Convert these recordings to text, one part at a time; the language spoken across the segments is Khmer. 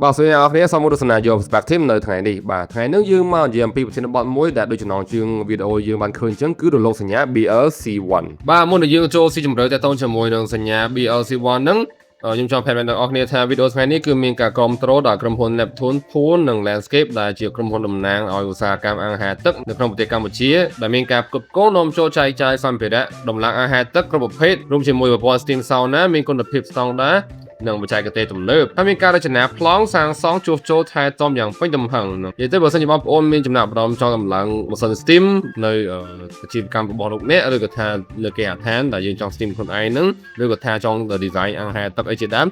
បាទសួស្តីអ្នកនរគ្នាសូមទស្សនាយក perspective នៅថ្ងៃនេះបាទថ្ងៃនេះយើងមកនិយាយអំពីប្រធានបទមួយដែលដូចចំណងជើងវីដេអូយើងបានឃើញអញ្ចឹងគឺរលកសញ្ញា BLC1 បាទមុននឹងយើងចូលស៊ីជម្រៅតទៅជាមួយនឹងសញ្ញា BLC1 ហ្នឹងខ្ញុំចង់ប្រាប់អ្នកនរគ្នាថាវីដេអូថ្ងៃនេះគឺមានការគ្រប់គ្រងដោយក្រុមហ៊ុន Neptune Pool និង Landscape ដែលជាក្រុមហ៊ុនតំណាងឲ្យឧស្សាហកម្មអាហារទឹកនៅក្នុងប្រទេសកម្ពុជាដែលមានការផ្គត់ផ្គង់នាំចូលចែកចាយសម្ភារៈដំឡើងអាហារទឹកគ្រប់ប្រភេទរួមជាមួយប្រព័ន្ធ Steam Sauna មានគុណភាពស្តង់ដារនិងបច្ចេកទេសទំនើបហើយមានការរចនាប្លង់សាងសង់ជួសជុលថែទាំយ៉ាងពេញទំហឹងនិយាយទៅបើសិនជាបងប្អូនមានចំណាប់អារម្មណ៍ចង់ដំឡើងម៉ាស៊ីន Steam នៅអាជីវកម្មរបស់លោកអ្នកឬក៏ថាលើគេអាឋានដែលយើងចង់ Steam ខ្លួនឯងហ្នឹងឬក៏ថាចង់ design អាហារទឹកអីជាដើម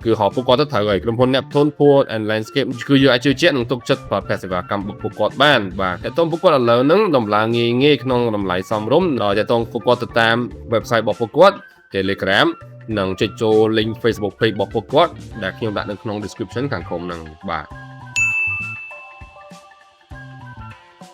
គឺហៅពួកគាត់ទៅត្រូវហើយក្រុមហ៊ុន Neptune Pool and Landscape គឺយើងអាចជឿជាក់និងទុកចិត្តប្រើប្រាស់សេវាកម្មពួកគាត់បានបាទតែតោះពួកគាត់ឥឡូវហ្នឹងដំឡើងងាយក្នុងតម្លៃសមរម្យដល់តែតោះពួកគាត់ទៅតាម website របស់ពួកគាត់ Telegram និងចុចចូល link Facebook page របស់ពួកគាត់ដែលខ្ញុំដាក់នៅក្នុង description ខាងក្រោមហ្នឹងបាទ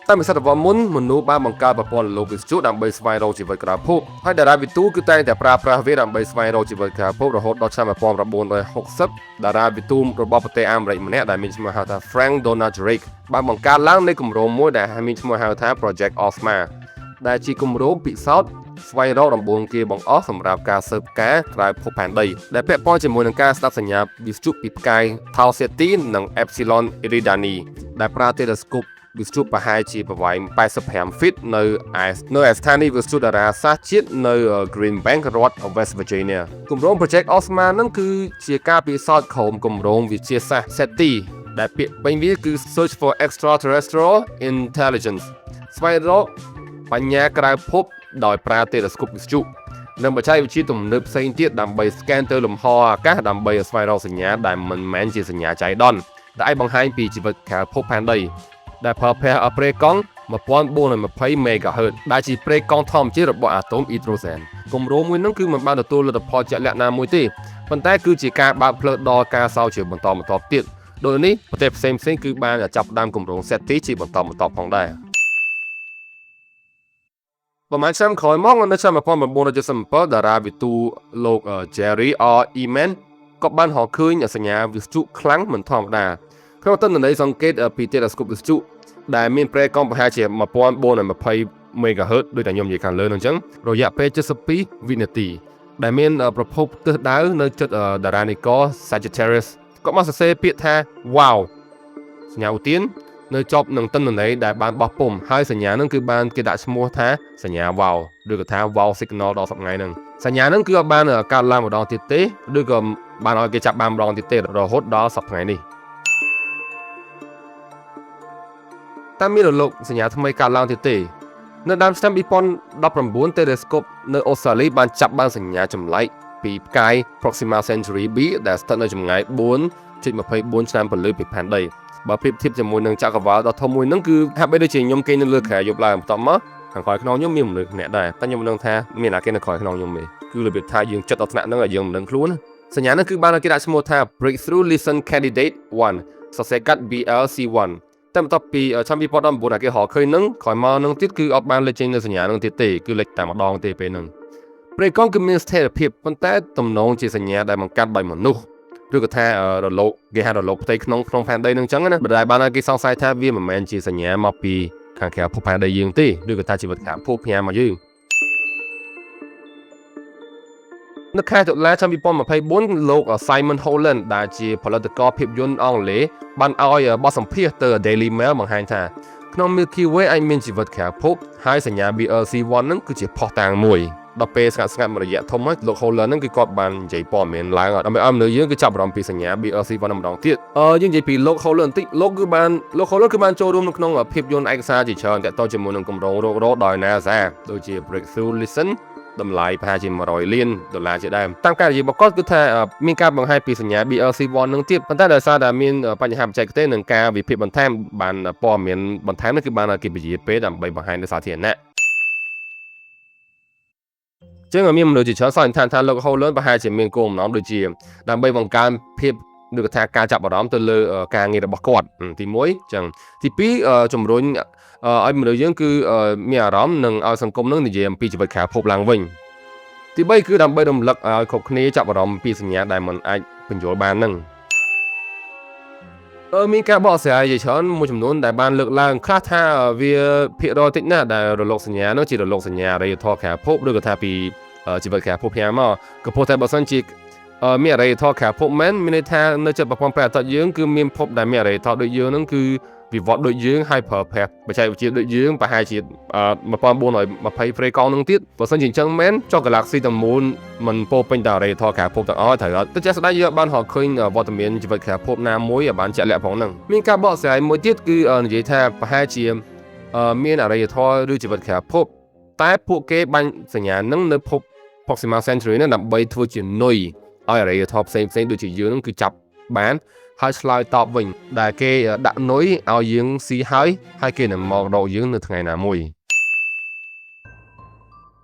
តាមវិស័យរបស់មុនមនុស្សបានបង្កើតប្រព័ន្ធលោកវិទ្យុដើម្បីស្វែងរកជីវិតក្រៅភពហើយតារាវិទូគឺតែងតែប្រើប្រាស់វាដើម្បីស្វែងរកជីវិតក្រៅភពរហូតដល់ឆ្នាំ1960តារាវិទូរបស់ប្រទេសអាមេរិកម្នាក់ដែលមានឈ្មោះហៅថា Frank Donald Drake បានបង្កើតឡើងនៃគម្រោងមួយដែលមានឈ្មោះហៅថា Project Ozma ដែលជាគម្រោងពិសោធន៍ស្វែងរកដំបូងគេបង្អស់សម្រាប់ការស៊ើបការក្រៅភពផែនដីដែលពាក់ព័ន្ធជាមួយនឹងការស្ដាប់សញ្ញាវិទ្យុពីផ្កាយ Tau Ceti និង Epsilon Eridani ដែលប្រើ telescope វិទ្យុប្រហែលជាប្រវែង85 feet នៅស្ថានីយ៍វិទ្យុតារាសាស្ត្រជាតិនៅ Green Bank រដ្ឋ West Virginia គម្រោង Project Ozma នឹងគឺជាការពិសោធន៍ក្រុមគម្រោងវិទ្យាសាស្ត្រ SETI ដែលពាក្យពេញវាគឺ Search for Extraterrestrial Intelligence ស្វែងរកបញ្ញាក្រៅភពដោយប្រើ telescope វិទ្យុនិងបច្ចេកវិទ្យាទំនើបផ្សេងទៀតដើម្បី scan ទៅលំហអាកាសដើម្បីស្វែងរកសញ្ញាដែលមិនមែនជាសញ្ញាចៃដន្យដែលអាចបង្ហាញពីជីវិតក្រៅភពផែនដីដែលប្រើប្រាស់ប្រេកង់1420 MHz ដែលជាប្រេកង់ធម្មជាតិរបស់អាតូមអ៊ីដ្រូសែនគម្រោងមួយនោះគឺមិនបានទទួលលទ្ធផលជាក់លាក់ណាមួយទេប៉ុន្តែគឺជាការបើកផ្លូវដល់ការស្រាវជ្រាវបន្តទៀតដូចនេះប្រទេសផ្សេងគឺបានចាប់ផ្ដើមគម្រោង SETI ជាបន្តផងដែរប្រហែលឆ្នាំក្រោយមកនៅឆ្នាំ1977តារាវិទូលោក Jerry R. Eman ក៏បានរកឃើញសញ្ញាវិទ្យុខ្លាំងមិនធម្មតាក្នុងទិន្នន័យសង្កេតពី telescope វិទ្យុដែលមានប្រេកង់ប្រហែលជា1420 MHz ដូចតែខ្ញុំនិយាយខាងលើនោះអញ្ចឹងរយៈពេល72វិនាទីដែលមានប្រភពទិសដៅនៅជិតតារានិករ Sagittarius ក៏បានសរសេរពាក្យថា wow សញ្ញាឧទាននៅជាប់នឹងទិន្នន័យដែលបានបោះពុម្ពហើយសញ្ញានឹងគឺបានគេដាក់ឈ្មោះថាសញ្ញា wow ឬក៏ថា wow signal ដល់សប្តាហ៍ហ្នឹងសញ្ញានឹងគឺបានកើតឡើងម្ដងទៀតទេឬក៏បានឲ្យគេចាប់បានម្ដងទៀតទេរហូតដល់សប្តាហ៍នេះតែមានរលកសញ្ញាថ្មីកើតឡើងទៀតទេនៅដើមឆ្នាំ2019 telescope នៅអូស្ត្រាលីបានចាប់បានសញ្ញាចម្លែកពីផ្កាយ Proxima Centauri B ដែលស្ថិតនៅចម្ងាយ 4.24 ឆ្នាំពន្លឺពីផែនដីបើប្រៀបធៀបជាមួយនឹងចក្រវាឡដ៏ធំមួយហ្នឹងគឺហាក់បីដូចជាខ្ញុំគេនៅលើក្រៅយប់ឡើងបន្ទាប់មកខាងក្រោយខ្នងខ្ញុំមានមនុស្សម្នាក់ដែរតែខ្ញុំមិនដឹងថាមានអ្នកគេនៅក្រោយខ្នងខ្ញុំទេគឺរបៀបថាយើងចិត្តដល់ថ្នាក់ហ្នឹងឲ្យយើងមិនដឹងខ្លួនសញ្ញាហ្នឹងគឺបានគេដាក់ឈ្មោះថា Breakthrough Listen Candidate 1 សរសេរកាត់ BLC1 តែបន្ទាប់ពីឆ្នាំ2019គេរកឃើញហ្នឹងក្រោយមកហ្នឹងទៀតគឺអត់បានលេចចេញនៅសញ្ញាហ្នឹងទៀតទេគឺលេចតែម្ដងទេពេលហ្នឹងប្រេកង់គឺមានស្ថិរភាពប៉ុន្តែទំនងជាសញ្ញាដែលបង្កើតដោយមនុស្សឬក៏ថារលកគេហៅរលកផ្ទៃក្នុងផែនដីនឹងអញ្ចឹងណាដែលបានគេសង្ស័យថាវាមិនមែនជាសញ្ញាមកពីខាងក្រៅភពផែនដីយើងទេឬក៏ថាជីវិតក្រៅភពផ្ញើមកយើងនៅខែតុលាឆ្នាំ2024លោក Simon Holland ដែលជាផលិតករភាពយន្តអង់គ្លេសបានឲ្យបទសម្ភាសន៍ទៅ Daily Mail បង្ហាញថាក្នុង Milky Way អាចមានជីវិតក្រៅភពហើយសញ្ញា BLC1 ហ្នឹងគឺជាភស្តុតាងមួយដល់ពេលស្ងាត់មួយរយៈធំហើយលោក Holland ហ្នឹងគឺគាត់បាននិយាយព័ត៌មានឡើងដើម្បីឲ្យមនុស្សយើងគឺចាប់អារម្មណ៍ពីសញ្ញា BLC1 ម្ដងទៀតយើងនិយាយពីលោក Holland បន្តិចលោក Holland គឺបានចូលរួមនៅក្នុងភាពយន្តឯកសារជាច្រើនទាក់ទងជាមួយនឹងគម្រោងរករដោយ NASA ដូចជា Breakthrough Listen តម្លៃប្រហែលជា$100 លានជាដើមតាមការនិយាយរបស់គាត់គឺថាមានការបង្ហាញពីសញ្ញា BLC1 នឹងទៀតប៉ុន្តែដោយសារតែមានបញ្ហាបច្ចេកទេសនិងការវិភាគបន្ថែមបានព័ត៌មានបន្ថែមនេះគឺបានគេពន្យាពេលដើម្បីបង្ហាញនៅសាធារណៈចឹងមានមនុស្សជាច្រើនសន្និដ្ឋានថាលោក Holland ប្រហែលជាមានគោលបំណងដូចជាដើម្បីបង្កើនភាពឬក៏ថាការចាប់អារម្មណ៍ទៅលើការងាររបស់គាត់ទី1ចឹងទី2ជំរុញឲ្យមនុស្សយើងគឺមានអារម្មណ៍និងឲ្យសង្គមនឹងនិយាយអំពីជីវិតក្រៅភពឡើងវិញទី3គឺដើម្បីរំលឹកឲ្យគ្រប់គ្នាចាប់អារម្មណ៍ពីសញ្ញាដែលមិនអាចបញ្យល់បានហ្នឹង មានការបកស្រាយជាច្រើនមួយចំនួនដែលបានលើកឡើងខ្លះថាវាភាគរយតិចណាស់ដែលរលកសញ្ញានោះជារលកសញ្ញាអរិយធម៌ក្រៅភពឬក៏ថាពីជីវិតក្រៅភពផ្ញើមកក៏ព្រោះតែបើសិនជាមានអរិយធម៌ក្រៅភពមែនមានន័យថានៅចិត្តប្រព័ន្ធព្រះអាទិត្យយើងគឺមានភពដែលមានអរិយធម៌ដូចយើងហ្នឹងគឺវិវត្តដូចយើងហើយប្រើប្រាស់បច្ចេកវិទ្យាដូចយើងប្រហែលជា1420 ព្រៃកង់នឹងទៀតបើសិនជាអញ្ចឹងមែនចុះ Galaxy ទាំងមូលមិនពោពេញតែអរិយធម៌ក្រៅភពទាំងអស់ត្រូវអត់ទៅជាក់ស្ដែងយើងបានរកឃើញវត្តមានជីវិតក្រៅភពណាមួយឲ្យបានជាក់លាក់ផងហ្នឹងមានការបកស្រាយមួយទៀតគឺនិយាយថាប្រហែលជាមានអរិយធម៌ឬជីវិតក្រៅភពតែពួកគេបាញ់សញ្ញាហ្នឹងនៅភព Proxima Centauri ហ្នឹងដើម្បីធ្វើជានុយឲ្យអរិយធម៌ផ្សេងៗដូចជាយើងហ្នឹងគឺចាប់បានហើយឆ្លើយតបវិញដែលគេដាក់នុយឲ្យយើងស៊ីហើយគេនឹងមករកយើងនៅថ្ងៃណាមួយ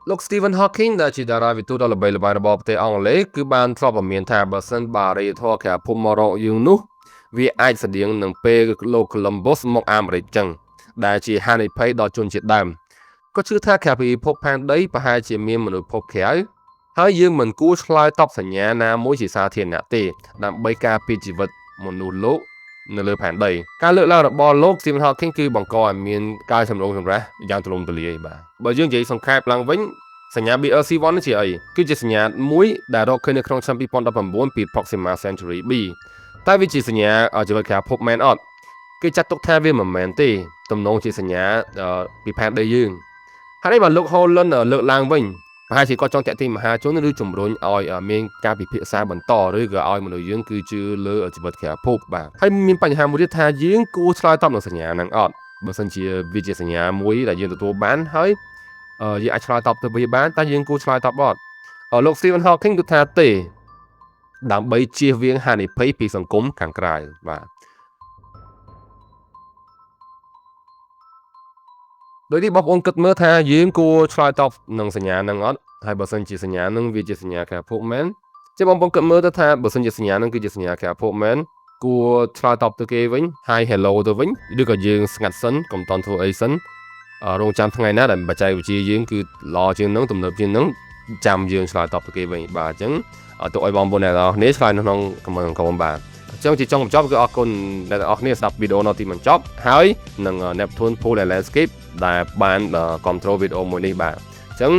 លោក Stephen Hawking ដែលជាតារាវិទូដ៏ល្បីល្បាញរបស់ប្រទេសអង់គ្លេសគឺបានធ្លាប់បង្រៀនថាបើសិនបើអរិយធម៌ក្រៅភពមករកយើងនោះវាអាចស្តៀងនឹងពេលលោក Columbus មកអាមេរិកចឹងដែលជាហានិភ័យដល់ជនជាតិដើមក៏ជឿថាក្រៅពីភពផែនដីប្រហែលជាមានមនុស្សភពក្រៅហើយយើងមិនគួរឆ្លើយតបសញ្ញាណាមួយជាសាធារណៈទេដើម្បីការពារជីវិតមនុស្សលោកនៅលើផែនដីការលើកឡើងរបស់លោក Stephen Hawking គឺបង្កឲ្យមានការចម្រូងចម្រាសយ៉ាងទូលំទូលាយបាទបើយើងនិយាយសង្ខេបឡើងវិញសញ្ញា BRC1 នេះជាអីគឺជាសញ្ញាមួយដែលរកឃើញនៅក្នុងឆ្នាំ2019ពី Proxima Centauri B តែវាជាសញ្ញាជីវិតក្រៅភពមែនអត់គេចាត់ទុកថាវាមិនមែនទេទំនងជាសញ្ញាពីផែនដីយើងហើយនេះបានលោក Holland លើកឡើងវិញប្រហែលជាគាត់ចង់តាក់ទាញមហាជនឬជំរុញឲ្យមានការពិភាក្សាបន្តឬក៏ឲ្យមនុស្សយើងគឺជឿលើជីវិតក្រៅភពបាទហើយមានបញ្ហាមួយទៀតថាយើងគួរឆ្លើយតបនឹងសញ្ញាហ្នឹងអត់បើសិនជាវាជាសញ្ញាមួយដែលយើងទទួលបានហើយយើងអាចឆ្លើយតបទៅវាបានតែយើងគួរឆ្លើយតបអត់លោក Stephen Hawking គឺថាទេដើម្បីជៀសវាងហានិភ័យពីសង្គមខាងក្រៅបាទដោយនេះបងប្អូនគិតមើលថាយើងគួរឆ្លើយតបនឹងសញ្ញាហ្នឹងអត់ហើយបើសិនជាសញ្ញាហ្នឹងវាជាសញ្ញាក្រៅភពមែនចឹងបងប្អូនគិតមើលទៅថាបើសិនជាសញ្ញាហ្នឹងគឺជាសញ្ញាក្រៅភពមែនគួរឆ្លើយតបទៅគេវិញហើយ hello ទៅវិញឬក៏យើងស្ងាត់សិនកុំតន់ធ្វើអីសិនរងចាំថ្ងៃណាដែលបច្ចេកវិទ្យាយើងគឺល្អជាងហ្នឹងទំនើបជាងហ្នឹងចាំយើងឆ្លើយតបទៅគេវិញបាទអញ្ចឹងទុកឲ្យបងប្អូនអ្នកនរគ្នាឆ្លើយនៅក្នុងខមមិនកុំបាទអញ្ចឹងជាចុងបញ្ចប់គឺអរគុណអ្នកទាំងអស់គ្នាស្ដាប់វីដេអូនៅទីបញ្ចប់ហើយនឹង Neptune Pool and Landscape ដែលបានគ្រប់គ្រងវីដេអូមួយនេះបាទអញ្ចឹង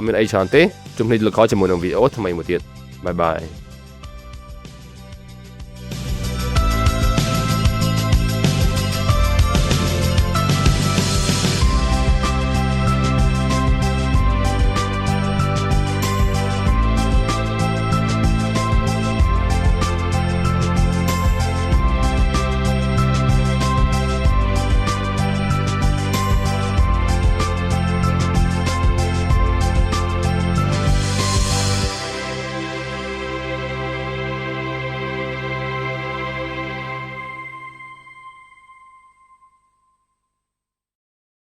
មានអីច្រើនទេជម្រាបលាជាមួយនឹងវីដេអូថ្មីមួយទៀតបាយបាយ